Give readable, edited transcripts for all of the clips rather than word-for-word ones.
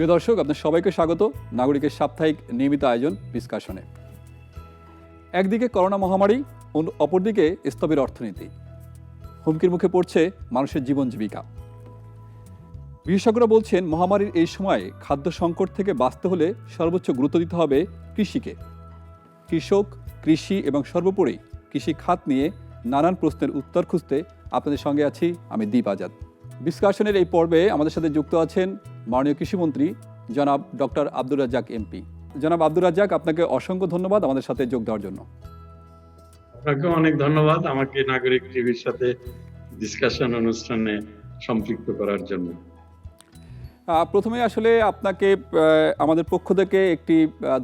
প্রিয় দর্শক, আপনার সবাইকে স্বাগত নাগরিকের সাপ্তাহিক নিয়মিত আয়োজন ডিসকাশনে। একদিকে করোনা মহামারী, অপরদিকে স্থবির অর্থনীতি, হুমকির মুখে পড়ছে মানুষের জীবন জীবিকা। বিশেষজ্ঞরা বলছেন, মহামারীর এই সময়ে খাদ্য সংকট থেকে বাঁচতে হলে সর্বোচ্চ গুরুত্ব দিতে হবে কৃষিকে। কৃষক, কৃষি এবং সর্বোপরি কৃষি খাত নিয়ে নানান প্রশ্নের উত্তর খুঁজতে আপনাদের সঙ্গে আছি আমি দীপ আজাদ। ডিসকাশনের এই পর্বে আমাদের সাথে যুক্ত আছেন মাননীয় কৃষিমন্ত্রী জনাব ডক্টর আব্দুর রাজ্জাক এমপি। জনাব আব্দুর রাজ্জাক, আপনাকে অসংখ্য ধন্যবাদ আমাদের সাথে যোগ দেওয়ার জন্য। আপনাকে অনেক ধন্যবাদ আমাকে নাগরিক টিভির সাথে ডিসকাশন অনুষ্ঠানে সম্পৃক্ত করার জন্য। প্রথমে আসলে আপনাকে আমাদের পক্ষ থেকে একটি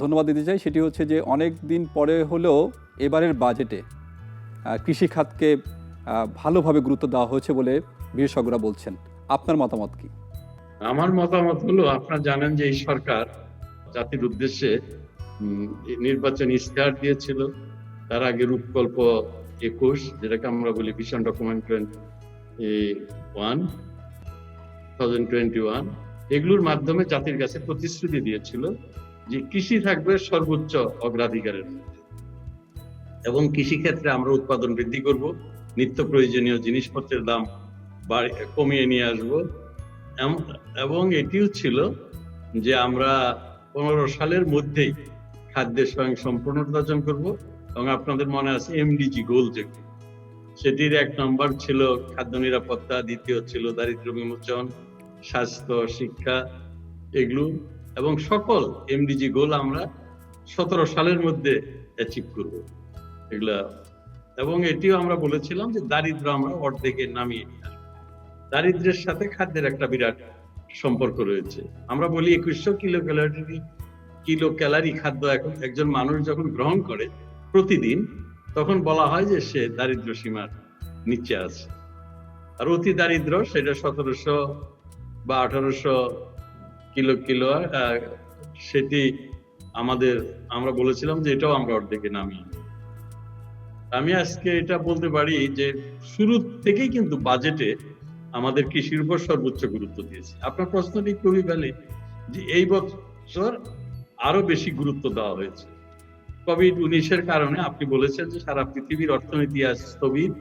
ধন্যবাদ দিতে চাই। সেটি হচ্ছে যে অনেক দিন পরে হলেও এবারের বাজেটে কৃষি খাতকে ভালোভাবে গুরুত্ব দেওয়া হয়েছে বলে বিশেষজ্ঞরা বলছেন। আপনার মতামত কি? আমার মতামত হলো, আপনারা জানেন যে এই সরকার জাতির উদ্দেশ্যে নির্বাচনী ইশতেহার দিয়েছিল। তার আগে রূপকল্প 21, যেটাকে আমরা বলি ভিশন ডকুমেন্ট 2021, এগুলোর মাধ্যমে জাতির কাছে প্রতিশ্রুতি দিয়েছিল যে কৃষি থাকবে সর্বোচ্চ অগ্রাধিকারের মধ্যে, এবং কৃষি ক্ষেত্রে আমরা উৎপাদন বৃদ্ধি করব, নিত্য প্রয়োজনীয় জিনিসপত্রের দাম কমিয়ে নিয়ে আসব, এবং এটিও ছিল যে আমরা 15 সালের মধ্যেই খাদ্যের স্বয়ংসম্পূর্ণতা অর্জন করব। এবং আপনাদের মনে আছে এমডিজি গোল, যেগুলো সেটির 1 নম্বর ছিল খাদ্য নিরাপত্তা, দ্বিতীয় ছিল দারিদ্র বিমোচন, স্বাস্থ্য, শিক্ষা, এগুলো, এবং সকল এমডিজি গোল আমরা 17 সালের মধ্যে অ্যাচিভ করব এগুলা। এবং এটিও আমরা বলেছিলাম যে দারিদ্র আমরা অর্ধেকে নামিয়ে নিয়ে আসবো। দারিদ্রের সাথে খাদ্যের একটা বিরাট সম্পর্ক রয়েছে। আমরা বলি 2100 কিলো ক্যালোরি খাদ্য এখন একজন মানুষ যখন গ্রহণ করে প্রতিদিন, তখন বলা হয় যে সে দারিদ্র সীমার নিচে আছে। আর অতি দারিদ্র সেটা 1700 বা 1800 কিলো, সেটি আমরা বলেছিলাম যে এটাও আমরা অর্ধেকে নামিয়ে। আমি আজকে এটা বলতে পারি যে শুরু থেকেই কিন্তু বাজেটে আমাদের কৃষির উপর সর্বোচ্চ গুরুত্ব দিয়েছে। আপনার প্রশ্নটি খুবই ভ্যালিড যে এই বছর আরো বেশি গুরুত্ব দেওয়া হয়েছে। কোভিড-19 কারণে আপনি বলেছেন যে সারা পৃথিবীর অর্থনীতি আজ স্থবির,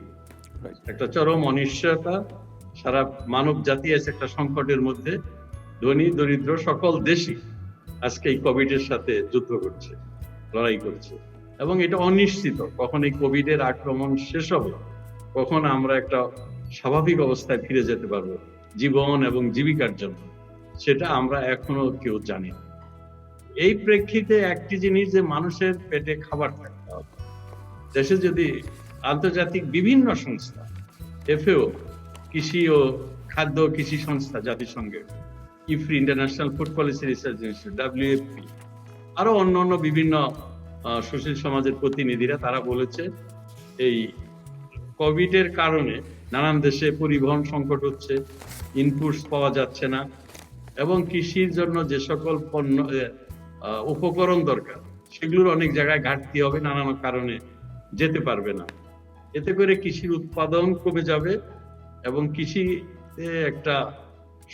একটা চরম অনিশ্চয়তা, সারা মানব জাতি আছে একটা সংকটের মধ্যে। ধনী দরিদ্র সকল দেশই আজকে এই কোভিডের সাথে যুদ্ধ করছে, লড়াই করছে, এবং এটা অনিশ্চিত কখন এই কোভিডের আক্রমণ শেষ হবে, কখন আমরা একটা স্বাভাবিক অবস্থায় ফিরে যেতে পারবো জীবন এবং জীবিকার জন্য, সেটা আমরা এখনো কেউ জানি না। এই প্রেক্ষিতে একটি জিনিস, যে মানুষের পেটে খাবার থাকতে হবে। দেশে যদি আন্তর্জাতিক বিভিন্ন সংস্থা, FAO, কৃষি ও খাদ্য কৃষি সংস্থা, জাতিসংঘের IFPRI, international food policy research institute, WFP, আরো অন্যান্য বিভিন্ন সুশীল সমাজের প্রতিনিধিরা, তারা বলেছে এই কোভিডের কারণে নানান দেশে পরিবহন সংকট হচ্ছে, ইনপুটস পাওয়া যাচ্ছে না, এবং কৃষির জন্য যে সকল পণ্য উপকরণ দরকার সেগুলোর অনেক জায়গায় ঘাটতি হবে, নানান কারণে যেতে পারবে না। এতে করে কৃষির উৎপাদন কমে যাবে এবং কৃষিতে একটা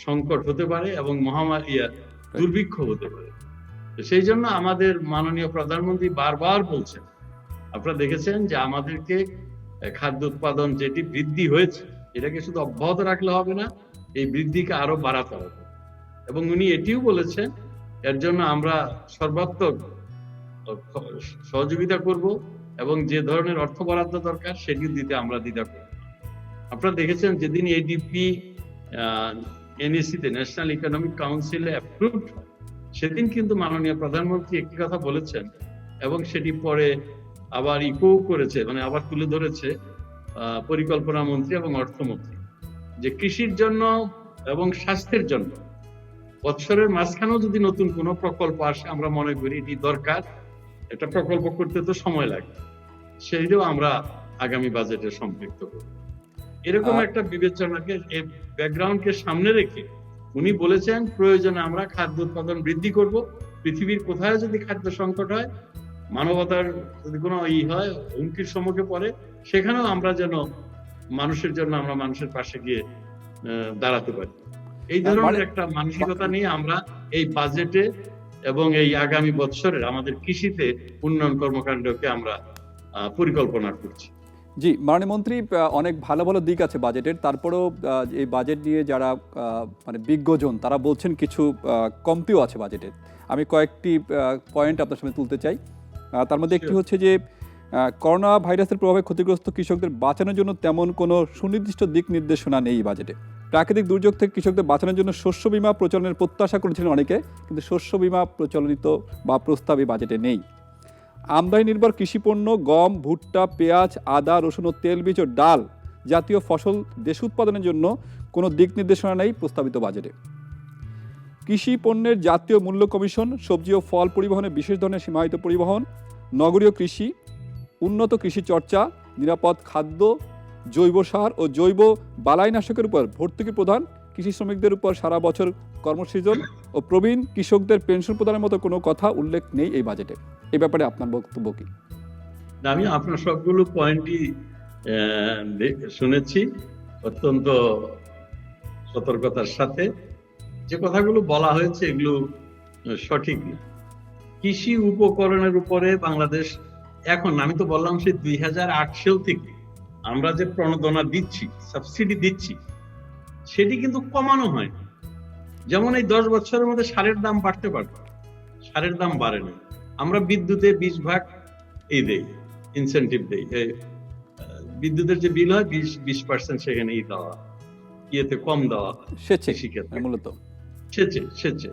সংকট হতে পারে এবং মহামারী, দুর্ভিক্ষ হতে পারে। সেই জন্য আমাদের মাননীয় প্রধানমন্ত্রী বারবার বলছেন, আপনারা দেখেছেন যে আমাদেরকে খাদ্য উৎপাদন যেটি বৃদ্ধি হয়েছে, এটাকে শুধু অব্যাহত রাখলে হবে না, এই বৃদ্ধিকে আরো বাড়াতে হবে। এবং উনি এটিও বলেছেন এর জন্য আমরা সর্বাত্মক সহযোগিতা করব, এবং যে ধরনের অর্থ বরাদ্দ দরকার সেটি দিতে আমরা দ্বিধা করব। আপনারা দেখেছেন যেদিন ADP NEC তে, ন্যাশনাল ইকোনমিক কাউন্সিলে অ্যাপ্রুভড হয়, সেদিন কিন্তু মাননীয় প্রধানমন্ত্রী একটি কথা বলেছেন, এবং সেটি পরে আবার ইকো করেছে, মানে আবার তুলে ধরেছে পরিকল্পনা মন্ত্রী এবং অর্থমন্ত্রী, যে কৃষির জন্য এবং স্বাস্থ্যের জন্য বছরের মাঝখানেও যদি নতুন কোনো প্রকল্প আসে, আমরা মনে করি এটি দরকার, একটা প্রকল্প করতে তো সময় লাগে, সেইটাও আমরা আগামী বাজেটে সম্পৃক্ত করব। এরকম একটা বিবেচনাকে, ব্যাকগ্রাউন্ডকে সামনে রেখে উনি বলেছেন প্রয়োজনে আমরা খাদ্য উৎপাদন বৃদ্ধি করব। পৃথিবীর কোথায় যদি খাদ্য সংকট হয়, মানবতার যদি কোনো হয়, হুমকির সম্মুখে পড়ে, সেখানেও আমরা যেন মানুষের জন্য আমরা মানুষের পাশে গিয়ে দাঁড়াতে পারি। এই ধরনের একটা মানসিকতা নিয়ে আমরা এই বাজেটে এবং এই আগামী বছরের আমাদের কৃষিতে উন্নয়ন কর্মকাণ্ডকে আমরা পরিকল্পনা করছি। জি, মাননীয় মন্ত্রী, অনেক ভালো ভালো দিক আছে বাজেটের, তারপরেও এই বাজেট নিয়ে যারা মানে বিজ্ঞজন তারা বলছেন কিছু কমতিও আছে বাজেটের। আমি কয়েকটি পয়েন্ট আপনার সামনে তুলতে চাই। তার মধ্যে একটি হচ্ছে যে করোনা ভাইরাসের প্রভাবে ক্ষতিগ্রস্ত কৃষকদের বাঁচানোর জন্য তেমন কোনো সুনির্দিষ্ট দিক নির্দেশনা নেই বাজেটে। প্রাকৃতিক দুর্যোগ থেকে কৃষকদের বাঁচানোর জন্য শস্য বীমা প্রচলনের প্রত্যাশা করেছিলেন অনেকে, কিন্তু শস্য বীমা প্রচলিত বা প্রস্তাব এই বাজেটে নেই। আমদানি নির্ভর কৃষিপণ্য গম, ভুট্টা, পেঁয়াজ, আদা, রসুন ও তেলবীজ ও ডাল জাতীয় ফসল দেশ উৎপাদনের জন্য কোনো দিক নির্দেশনা নেই প্রস্তাবিত বাজেটে। কৃষি পণ্যের জাতীয় মূল্য কমিশন, সবজি ও ফল পরিবহনে বিশেষ ধরনের সীমাহিত পরিবহন, নগরীয় কৃষি, উন্নত কৃষি চর্চা, নিরাপদ খাদ্য, জৈব সার ও জৈব বালাইনাশকের উপর ভর্তুকি প্রদান, কৃষি শ্রমিকদের উপর সারা বছর কর্মসৃজন ও প্রবীণ কৃষকদের পেনশন প্রদানের মতো কোনো কথা উল্লেখ নেই এই বাজেটে। এই ব্যাপারে আপনার বক্তব্য কি? আমি আপনার সবগুলো পয়েন্টই শুনেছি অত্যন্ত সতর্কতার সাথে। যে কথাগুলো বলা হয়েছে এগুলো সঠিক না। কৃষি উপকরণের উপরে বাংলাদেশ এখন, আমি তো বললাম সেই 2008 সাল থেকে আমরা যে প্রণোদনা দিচ্ছি, সাবসিডি দিচ্ছি, সেটি কিন্তু কমানো হয়। যেমন এই 10 বছরের মধ্যে সারের দাম বাড়তে পারবে, সারের দাম বাড়ে না। আমরা বিদ্যুতে 20% এই দেই, ইনসেন্টিভ দেই। বিদ্যুতের যে বিল হয় 20% সেখানে দেওয়া, ইয়েতে কম দেওয়া হয় কৃষিক্ষেত্রে, মূলত সেচে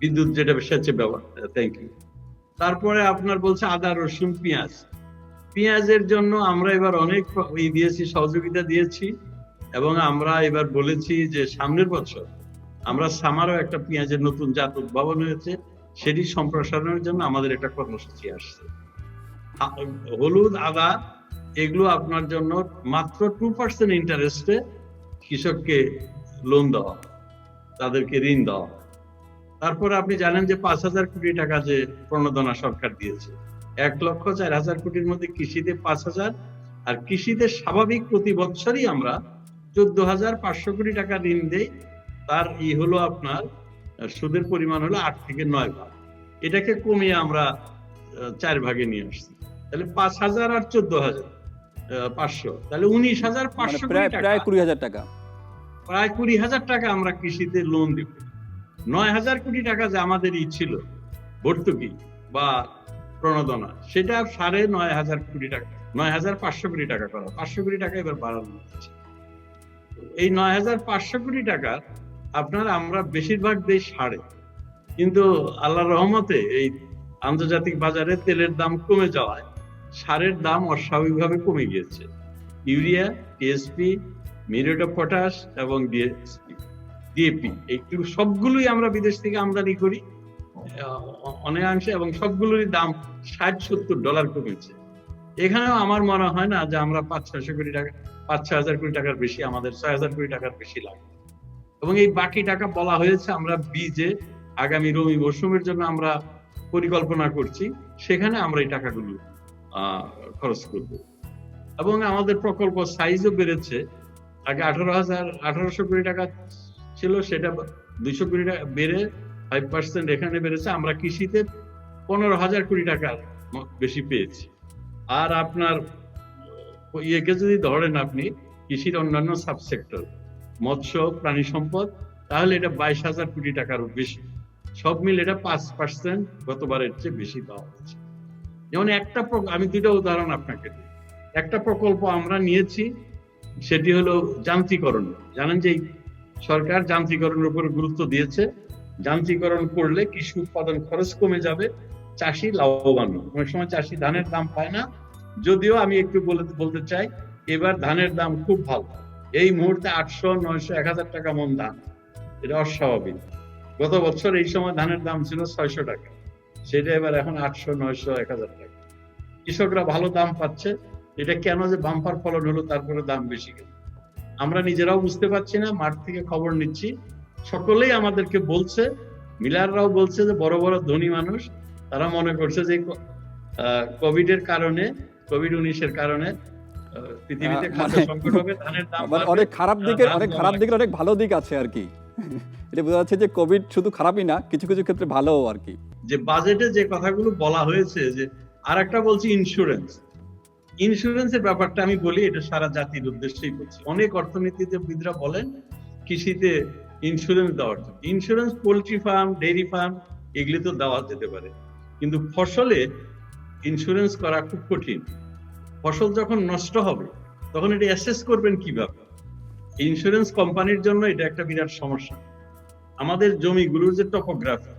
বিদ্যুৎ যেটা সেচে ব্যবহার। Thank you. তারপরে আপনার বলছে আদা, রসুন, পেঁয়াজের জন্য আমরা এবার অনেক দিয়েছি, সহযোগিতা দিয়েছি, এবং আমরা এবার বলেছি যে সামনের বছর আমরা সামারও একটা পেঁয়াজের নতুন জাত উদ্ভাবন হয়েছে, সেটি সম্প্রসারণের জন্য আমাদের একটা কর্মসূচি আসছে। হলুদ, আদা এগুলো আপনার জন্য মাত্র 2% ইন্টারেস্টে কৃষককে লোন দেওয়া, তাদেরকে ঋণ দেওয়া। তারপরে আপনি জানেন যে 5,000 কোটি টাকা যে প্রণোদনা সরকার দিয়েছে, 1,04,000 কোটির মধ্যে কৃষিতে 5,000, আর কৃষিতে স্বাভাবিক প্রতি বছরই আমরা 14,500 কোটি টাকা ঋণ দেই। তার হলো আপনার সুদের পরিমাণ হলো 8 থেকে 9 ভাগ। এটাকে কমিয়ে আমরা 4 ভাগে নিয়ে আসছি। তাহলে 5,000 আর 14,500, তাহলে 19,500 কোটি টাকা, প্রায় 20,000 টাকা, প্রায় 20,000 টাকা আমরা কৃষিতে লোন দেব। 9,000 কোটি টাকা যে আমাদের ছিল ভর্তুকি বা প্রণোদনা, সেটা 9,500 কোটি টাকা, 9,500 কোটি টাকা করা, 500 কোটি টাকা এবার বাড়ানো হচ্ছে। এই 9,500 কোটি টাকা আপনার আমরা বেশিরভাগ দেই সারে, কিন্তু আল্লাহর রহমতে এই আন্তর্জাতিক বাজারে তেলের দাম কমে যাওয়ায় সারের দাম অস্বাভাবিকভাবে কমে গিয়েছে। Urea, TSP, muriate of potash এবং ডিএপি, এইগুলো সবগুলোই আমরা বিদেশ থেকে আমদানি করি অনেকাংশে, এবং সবগুলোরই দাম $60-70 কমেছে। এখানেও আমার মনে হয় না যে আমরা 5,600 কোটি টাকা, 5,000 কোটি টাকার বেশি, আমাদের 6,000 কোটি টাকার বেশি লাগবে। এবং এই বাকি টাকা বলা হয়েছে আমরা বীজে আগামী রবি মৌসুমের জন্য আমরা পরিকল্পনা করছি, সেখানে আমরা এই টাকাগুলো খরচ করব। এবং আমাদের প্রকল্প সাইজও বেড়েছে। আগে 1,800 কোটি টাকা ছিল, সেটা 200 কোটি টাকা বেড়ে 5% এখানে বেড়েছে। আমরা কৃষিতে 15,000 কোটি টাকা বেশি পেয়েছি। আর আপনার ইয়েকে যদি ধরেন আপনি কৃষির অন্যান্য সাবসেক্টর, মৎস্য, প্রাণী সম্পদ, তাহলে এটা 22,000 কোটি টাকারও বেশি। সব মিলে এটা 5% গতবারের চেয়ে বেশি দেওয়া হয়েছে। যেমন আমি 2টা উদাহরণ আপনাকে দিই। একটা প্রকল্প আমরা নিয়েছি, সেটি হলো যান্ত্রিকরণ। জানেন যে সরকার যান্ত্রিকরণের উপর গুরুত্ব দিয়েছে। যান্ত্রিকরণ করলে কৃষি উৎপাদন খরচ কমে যাবে, চাষি লাভবান। অনেক সময় চাষি ধানের দাম পায় না, যদিও আমি একটু বলতে চাই এবার ধানের দাম খুব ভালো। এই মুহূর্তে 800, 900, 1,000 টাকা মন ধান, এটা অস্বাভাবিক। গত বছর এই সময় ধানের দাম ছিল 600 টাকা, সেটা এবার এখন 800, 900, 1,000 টাকা। কৃষকরা ভালো দাম পাচ্ছে। এটা কেন যে বাম্পার ফলন হলো তারপরে দাম বেশি কেন আমরা নিজেরাও বুঝতে পারছি না। মাঠ থেকে খবর নিচ্ছি, সকলেই আমাদেরকে বলছে, মিলাররাও বলছে যে বড় বড় ধনী মানুষ তারা মনে করছে যে কোভিড-19 কারণে পৃথিবীতে খাদ্য সংকট হবে, ধানের দাম অনেক খারাপ দিকের অনেক ভালো দিক আছে আর কি। এটা বোঝা যাচ্ছে যে কোভিড শুধু খারাপই না, কিছু কিছু ক্ষেত্রে ভালো আর কি। যে বাজেটে যে কথাগুলো বলা হয়েছে, যে আর একটা বলছি ইন্স্যুরেন্সের ব্যাপারটা আমি বলি, এটা সারা জাতির উদ্দেশ্যেই বলছি। অনেক অর্থনীতিবিদরা বলেন কৃষিতে ইন্স্যুরেন্স দেওয়ার জন্য। Insurance poultry farm, dairy farm এগুলি তো দেওয়া যেতে পারে, কিন্তু ফসলে ইন্স্যুরেন্স করা খুব কঠিন। ফসল যখন নষ্ট হবে তখন এটা অ্যাসেস করবেন কিভাবে? ইন্স্যুরেন্স কোম্পানির জন্য এটা একটা বিরাট সমস্যা। আমাদের জমিগুলোর যে টপোগ্রাফি,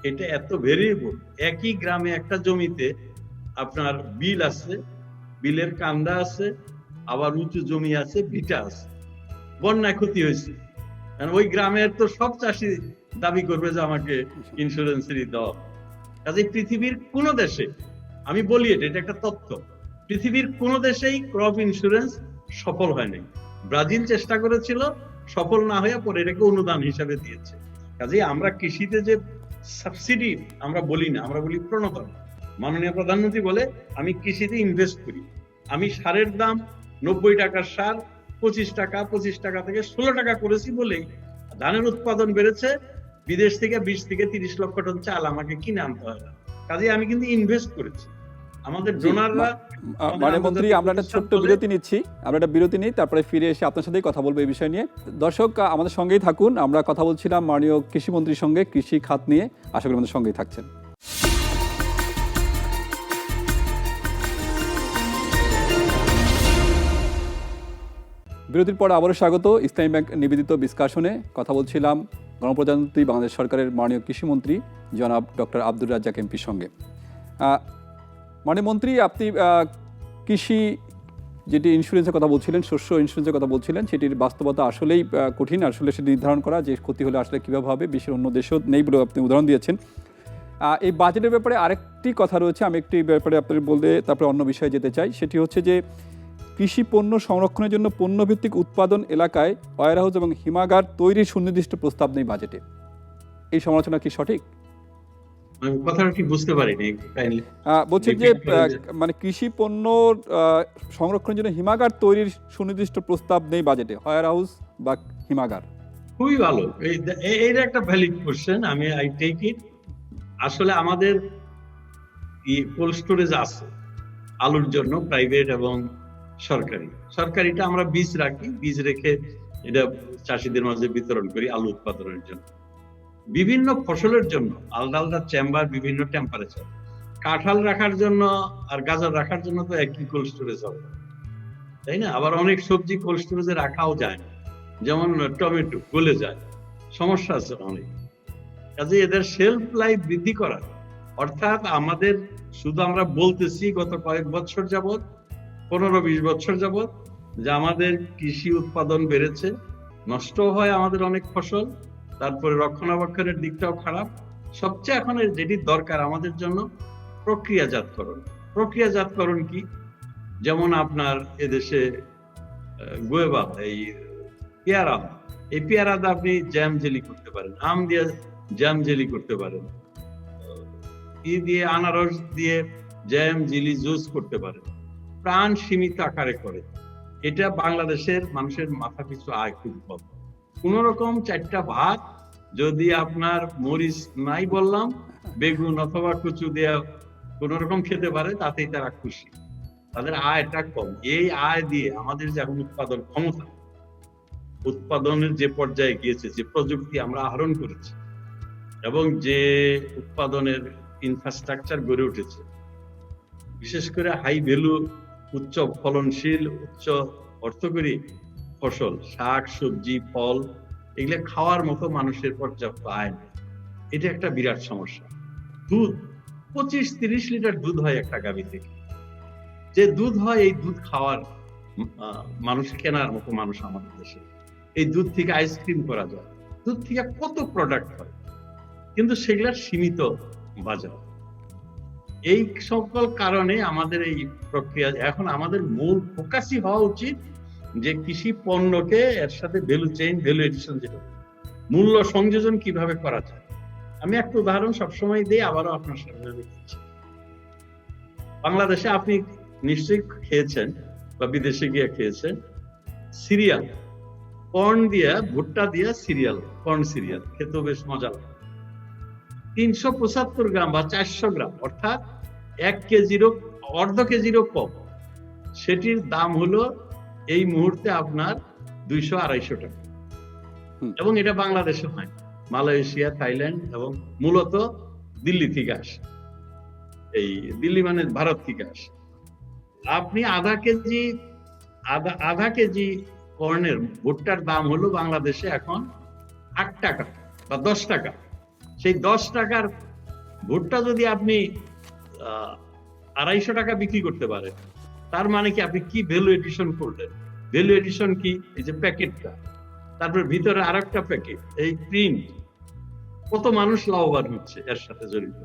এটা এত ভেরিয়েবল। একই গ্রামে একটা জমিতে আপনার বিল আছে, বিলের কান্দা আছে, আবার উঁচু জমি আছে, ভিটা আছে। বন্যায় ক্ষতি হয়েছে, কারণ ওই গ্রামের তো সব চাষি দাবি করবে যে আমাকে ইন্স্যুরেন্সেরই দাও। কাজে পৃথিবীর কোন দেশে, আমি বলি এটা একটা তথ্য, পৃথিবীর কোন দেশেই ক্রপ ইন্স্যুরেন্স সফল হয়নি। ব্রাজিল চেষ্টা করেছিল, সফল না হয়ে পরে এটাকে অনুদান হিসাবে দিয়েছে। কাজেই আমরা কৃষিতে যে সাবসিডি আমরা বলি না, আমরা বলি প্রণোদনা। মাননীয় প্রধানমন্ত্রী বলে আমি কৃষিতে ইনভেস্ট করি, আমি সারের দাম 90 টাকার সার 25 টাকা থেকে 16 টাকা করেছি বলেই ধানের উৎপাদন বেড়েছে। বিদেশ থেকে 20 থেকে 30 লক্ষ টন চাল আমাকে কিনে আনতে হয় না। কাজে আমি কিন্তু ইনভেস্ট করেছি। আমাদের ডোনাররা, মন্ত্রী, আমরা একটা ছোট্ট বিরতি নিচ্ছি, আমরা একটা বিরতি নিই, তারপরে ফিরে এসে আপনার সাথেই কথা বলবো এই বিষয় নিয়ে। দর্শক আমাদের সঙ্গেই থাকুন, আমরা কথা বলছিলাম মাননীয় কৃষিমন্ত্রীর সঙ্গে কৃষি খাত নিয়ে। আশা করি আমাদের সঙ্গেই থাকছেন। বিরতির পর আবারও স্বাগত ইসলামী ব্যাংক নিবেদিত ডিসকাশনে। কথা বলছিলাম গণপ্রজাতন্ত্রী বাংলাদেশ সরকারের মাননীয় কৃষিমন্ত্রী জনাব ডক্টর আব্দুর রাজ্জাক এমপির সঙ্গে। মাননীয় মন্ত্রী, আপনি কৃষি যেটি ইন্স্যুরেন্সের কথা বলছিলেন, শস্য ইন্স্যুরেন্সের কথা বলছিলেন, সেটির বাস্তবতা আসলেই কঠিন। আসলে সেটি নির্ধারণ করা যে ক্ষতি হলে আসলে কীভাবে হবে, বিশ্বের অন্য দেশও নেই বলে আপনি উদাহরণ দিয়েছেন। এই বাজেটের ব্যাপারে আরেকটি কথা রয়েছে, আমি একটি ব্যাপারে আপনার বলতে তারপরে অন্য বিষয়ে যেতে চাই। সেটি হচ্ছে যে কৃষি পণ্য সংরক্ষণের জন্য পণ্যভিত্তিক উৎপাদন এলাকায় ওয়্যারহাউস এবং হিমাগার তৈরির সুনির্দিষ্ট প্রস্তাব নেই বাজেটে। এই সমালোচনা কি সঠিক? আমি কথাটা ঠিক বুঝতে পারিনি, বলছি যে মানে কৃষি পণ্য সংরক্ষণের জন্য হিমাগার তৈরির সুনির্দিষ্ট প্রস্তাব নেই বাজেটে, ওয়্যারহাউস বা হিমাগার। খুবই ভালো, এইটা একটা ভ্যালিড কোশ্চেন, আমি আই টেক ইট। আসলে আমাদের কোল্ড স্টোরেজ আছে আলুর জন্য, প্রাইভেট এবং সরকারিটা আমরা বীজ রাখি, বীজ রেখে এটা চাষিদের মাঝে বিতরণ করি আলু উৎপাদনের জন্য। বিভিন্ন ফসলের জন্য আলাদা আলাদা চেম্বার, বিভিন্ন টেম্পারেচার। কাঁঠাল রাখার জন্য আর গাজর রাখার জন্য তো একই কোল্ড স্টোরেজ হবে, তাই না? আবার অনেক সবজি কোল্ড স্টোরেজে রাখাও যায় না, যেমন টমেটো গলে যায়, সমস্যা আছে অনেক। কাজে এদের শেলফ লাইফ বৃদ্ধি করা, অর্থাৎ আমাদের শুধু আমরা বলতেছি গত কয়েক বছর যাবত, 15-20 বছর যাবত, যে আমাদের কৃষি উৎপাদন বেড়েছে, নষ্ট হয় আমাদের অনেক ফসল, তারপরে রক্ষণাবেক্ষণের দিকটাও খারাপ। সবচেয়ে এখন যেটি দরকার আমাদের জন্য প্রক্রিয়াজাতকরণ কি? যেমন আপনার এদেশে গোয়েবা, এই পেয়ারা, এই পেয়ারাতে আপনি জ্যাম জেলি করতে পারেন, আম দিয়ে জ্যাম জেলি করতে পারেন, দিয়ে আনারস দিয়ে জ্যাম জেলি জুস করতে পারেন, প্রাণ সীমিত আকারে করে। এটা বাংলাদেশের মানুষের মাথা পিছু আয় খুব কম। কোন রকম 4টা ভাত যদি আপনার মরিচ নাই বললাম, বেগুন অথবা কচু দিয়ে কোন রকম খেতে পারে, তাতেই তারা খুশি। তাদের আয়টা কম। এই আয় দিয়ে আমাদের যে এখন উৎপাদন ক্ষমতা, উৎপাদনের যে পর্যায়ে গিয়েছে, যে প্রযুক্তি আমরা আহরণ করেছি এবং যে উৎপাদনের ইনফ্রাস্ট্রাকচার গড়ে উঠেছে, বিশেষ করে হাই ভ্যালু, উচ্চ ফলনশীল, উচ্চ অর্থকরী ফসল, শাক সবজি ফল, এগুলো খাওয়ার মতো মানুষের পর্যাপ্ত আয় নেই। এটা একটা বিরাট সমস্যা। দুধ 25-30 লিটার দুধ হয় একটা গাভী থেকে। যে দুধ হয়, এই দুধ খাওয়ার মানুষ কেনার মতো মানুষ আমাদের দেশে। এই দুধ থেকে আইসক্রিম করা যায়, দুধ থেকে কত প্রোডাক্ট হয়, কিন্তু সেগুলার সীমিত বাজার। এই সকল কারণে আমাদের এই প্রক্রিয়া, এখন আমাদের মূল ফোকাসই হওয়া উচিত যে কৃষি পণ্যকে এর সাথে ভ্যালু চেইন, ভ্যালু এডিশন, যেটা মূল্য সংযোজন কিভাবে করা যায়। আমি একটা উদাহরণ সবসময় দিই, আবারও আপনার সামনে দিচ্ছি। বাংলাদেশে আপনি নিশ্চয়ই খেয়েছেন বা বিদেশে গিয়ে খেয়েছেন, সিরিয়াল কর্ন দিয়া, ভুট্টা দিয়া সিরিয়াল, কর্ন সিরিয়াল খেতেও বেশ মজা লাগে। 375 গ্রাম বা 400 গ্রাম, অর্থাৎ 1 কেজিরও অর্ধ কেজিরও কম, সেটির দাম হলো এই মুহূর্তে আপনার 200-250 টাকা। এবং এটা বাংলাদেশে হয়, মালয়েশিয়া, থাইল্যান্ড এবং মূলত দিল্লি থেকে আসে। এই দিল্লি মানে ভারত থেকে আসে। আপনি আধা কেজি কর্নের ভুট্টার দাম হলো বাংলাদেশে এখন 8 টাকা বা 10 টাকা। সেই 10 টাকার ভুট্টা যদি আপনি 250 টাকা বিক্রি করতে পারেন, তার মানে কি আপনি কি ভ্যালু এডিশন করলেন? ভ্যালু এডিশন কি? এই যে প্যাকেটটা, তারপর ভিতরে আরেকটা প্যাকেট, এই প্রিন্ট, কত মানুষ লাভবান হচ্ছে এর সাথে জড়িত।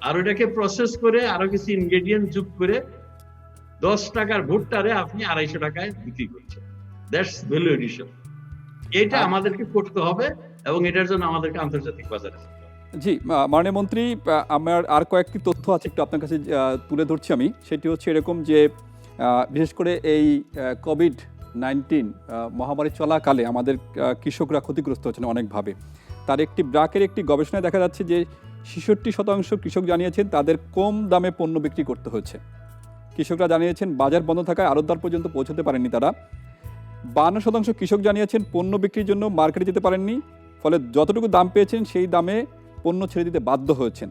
আর ওটাকে প্রসেস করে আরো কিছু ইনগ্রেডিয়েন্ট যোগ করে 10 টাকার ভুট্টারে আপনি 250 টাকায় বিক্রি করছেন। That's value addition. এটা আমাদেরকে করতে হবে এবং এটার জন্য আমাদেরকে আন্তর্জাতিক বাজারে। জি, মাননীয় মন্ত্রী, আমার আর কয়েকটি তথ্য আছে, একটু আপনার কাছে তুলে ধরছি আমি। সেটি হচ্ছে এরকম যে বিশেষ করে এই কোভিড-19 মহামারী চলাকালে আমাদের কৃষকরা ক্ষতিগ্রস্ত হচ্ছেন অনেকভাবে। তার একটি ব্র্যাকের একটি গবেষণায় দেখা যাচ্ছে যে 66% কৃষক জানিয়েছেন তাদের কম দামে পণ্য বিক্রি করতে হচ্ছে। কৃষকরা জানিয়েছেন বাজার বন্ধ থাকায় আড়তদার পর্যন্ত পৌঁছতে পারেননি তারা। 52% কৃষক জানিয়েছেন পণ্য বিক্রির জন্য মার্কেটে যেতে পারেননি, ফলে যতটুকু দাম পেয়েছেন সেই দামে পণ্য ছেড়ে দিতে বাধ্য হয়েছেন।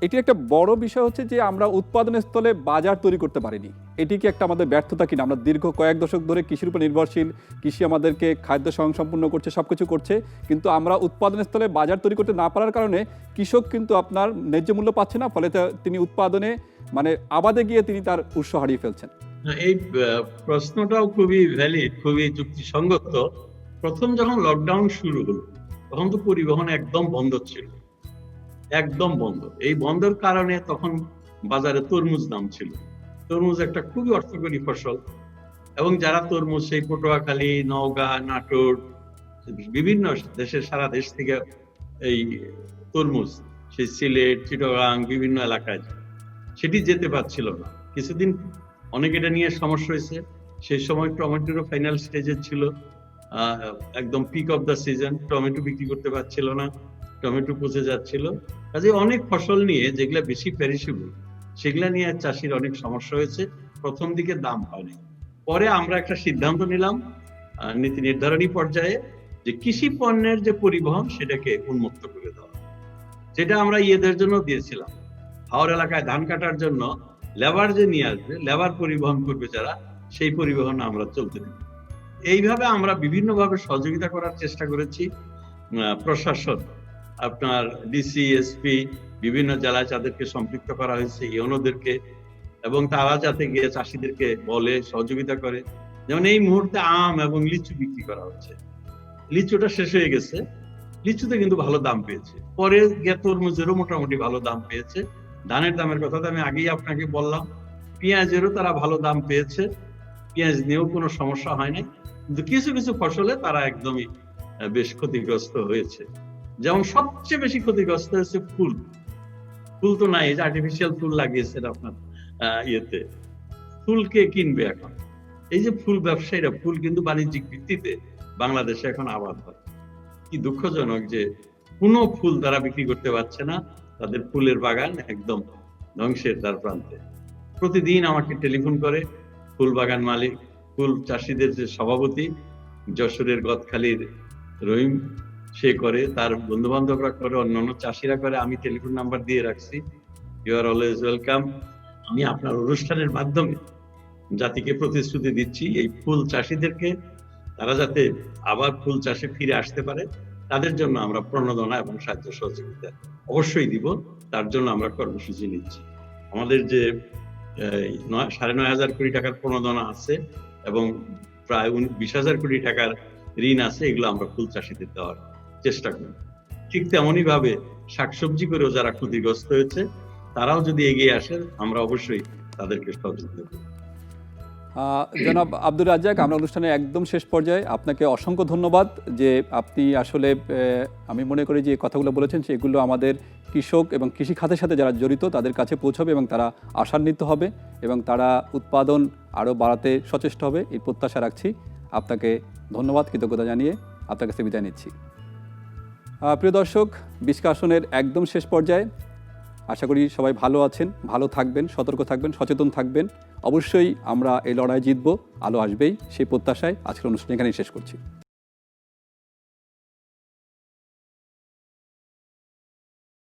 এটি একটা বড় বিষয় হচ্ছে যে আমরা উৎপাদনের স্থলে বাজার তৈরি করতে পারিনি। এটি কি একটা আমাদের ব্যর্থতা কিনা? আমরা দীর্ঘ কয়েক দশক ধরে কৃষির উপর নির্ভরশীল, কৃষি আমাদেরকে খাদ্য স্বয়ংসম্পূর্ণ করছে, সব কিছু করছে, কিন্তু আমরা উৎপাদনের স্থলে বাজার তৈরি করতে না পারার কারণে কৃষক কিন্তু আপনার ন্যায্য মূল্য পাচ্ছে না, ফলে তিনি উৎপাদনে মানে আবাদে গিয়ে তিনি তার উৎস হারিয়ে ফেলছেন। এই প্রশ্নটাও খুবই ভ্যালিড, খুবই যুক্তিসঙ্গত। প্রথম যখন লকডাউন শুরু হলো তখন তো পরিবহন একদম বন্ধ ছিল, একদম বন্ধ। এই বন্ধের কারণে তখন বাজারে তরমুজ দাম ছিল। তরমুজ একটা খুবই অর্থকরী ফসল এবং যারা তরমুজ সেই পটুয়াখালী, নওগাঁ, নাটোর, বিভিন্ন দেশের সারা দেশ থেকে এই তরমুজ সেই সিলেট, চিটাগাং বিভিন্ন এলাকায় সেটি যেতে পারছিল না। কিছুদিন অনেক এটা নিয়ে সমস্যা হয়েছে। সেই সময় টমেটোর ফাইনাল স্টেজে ছিল, একদম peak of the season, tomato বিক্রি করতে পারছিল না, টমেটো পচে যাচ্ছিল। কাজে অনেক ফসল নিয়ে যেগুলা বেশি পেরিশেবল সেগুলা নিয়ে চাষির অনেক সমস্যা হয়েছে। প্রথম দিকে দাম হয়নি। পরে আমরা একটা সিদ্ধান্ত নিলাম নীতি নির্ধারণী পর্যায়ে যে কৃষি পণ্যের যে পরিবহন সেটাকে উন্মুক্ত করে দেওয়া, যেটা আমরা ইয়েদের জন্য দিয়েছিলাম। হাওড় এলাকায় ধান কাটার জন্য লেবার যে নিয়ে আসবে, লেবার পরিবহন করবে যারা, সেই পরিবহন আমরা চলতে দিব। এইভাবে আমরা বিভিন্নভাবে সহযোগিতা করার চেষ্টা করেছি। প্রশাসন, আপনার ডিসি, এসপি, বিভিন্ন জেলায় যাদেরকে সম্পৃক্ত করা হয়েছে, ইউনোদেরকে, এবং তারা যাতে গিয়ে চাষিদেরকে বলে, সহযোগিতা করে। যেমন এই মুহূর্তে আম এবং লিচু বিক্রি করা হচ্ছে। লিচুটা শেষ হয়ে গেছে, লিচুতে কিন্তু ভালো দাম পেয়েছে। পরে গিয়ে তরমুজেরও মোটামুটি ভালো দাম পেয়েছে। ধানের দামের কথা তো আমি আগেই আপনাকে বললাম। পেঁয়াজেরও তারা ভালো দাম পেয়েছে, পেঁয়াজ নিয়েও কোনো সমস্যা হয় নাই। কিন্তু কিছু কিছু ফসলে তারা একদমই বেশ ক্ষতিগ্রস্ত হয়েছে। যেমন সবচেয়ে বেশি ক্ষতিগ্রস্ত হয়েছে ফুল। ফুল তো নাই, যে আর্টিফিশিয়াল ফুল লাগিয়েছেন আপনার ইয়েতে, ফুল কে কিনবে এখন? এই যে ফুল ব্যবসায়ীরা, ফুল কিন্তু বাণিজ্যিক ভিত্তিতে বাংলাদেশে এখন আবাদ হয়। কি দুঃখজনক যে কোনো ফুল তারা বিক্রি করতে পারছে না, তাদের ফুলের বাগান একদম ধ্বংসের দ্বার প্রান্তে। প্রতিদিন আমাকে টেলিফোন করে ফুল বাগান মালিক, ফুল চাষিদের যে সভাপতি যশোরের গদখালির রহিম, সে করে, তার বন্ধু বান্ধবরা করে, অন্যান্য চাষিরা করে। আমি টেলিফোন নাম্বার দিয়ে রাখছি। You are always welcome. আমি আপনার অনুষ্ঠানের মাধ্যমে জাতিকে প্রতিশ্রুতি দিচ্ছি এই ফুল চাষিদেরকে, তারা যাতে আবার ফুল চাষে ফিরে আসতে পারে, তাদের জন্য আমরা প্রণোদনা এবং সাহায্য সহযোগিতা অবশ্যই দিব। তার জন্য আমরা কর্মসূচি নিচ্ছি। আমাদের যে 9,500 কোটি টাকার প্রণোদনা আছে এবং প্রায় 20,000 কোটি টাকার ঋণ আছে, এগুলো আমরা ফুল চাষিদের দেওয়ার চেষ্টা করি। ঠিক তেমনই ভাবে শাকসবজি করেও যারা ক্ষতিগ্রস্ত হয়েছে তারাও যদি এগিয়ে আসে, আমরা অবশ্যই তাদেরকে সহযোগিতা করব। জনাব আব্দুর রাজ্জাক, আমরা অনুষ্ঠানের একদম শেষ পর্যায়ে। আপনাকে অসংখ্য ধন্যবাদ যে আপনি আসলে, আমি মনে করি যে কথাগুলো বলেছেন সেগুলো আমাদের কৃষক এবং কৃষি খাতের সাথে যারা জড়িত তাদের কাছে পৌঁছবে এবং তারা আশান্বিত হবে এবং তারা উৎপাদন আরও বাড়াতে সচেষ্ট হবে, এই প্রত্যাশা রাখছি। আপনাকে ধন্যবাদ, কৃতজ্ঞতা জানিয়ে আপনার কাছে বিদায় নিচ্ছি। প্রিয় দর্শক, 20 আসনের একদম শেষ পর্যায়ে। আশা করি সবাই ভালো আছেন, ভালো থাকবেন, সতর্ক থাকবেন, সচেতন থাকবেন। অবশ্যই আমরা এই লড়াই জিতব, আলো আসবেই, সেই প্রত্যাশায় আজকের অনুষ্ঠান এখানেই শেষ করছি।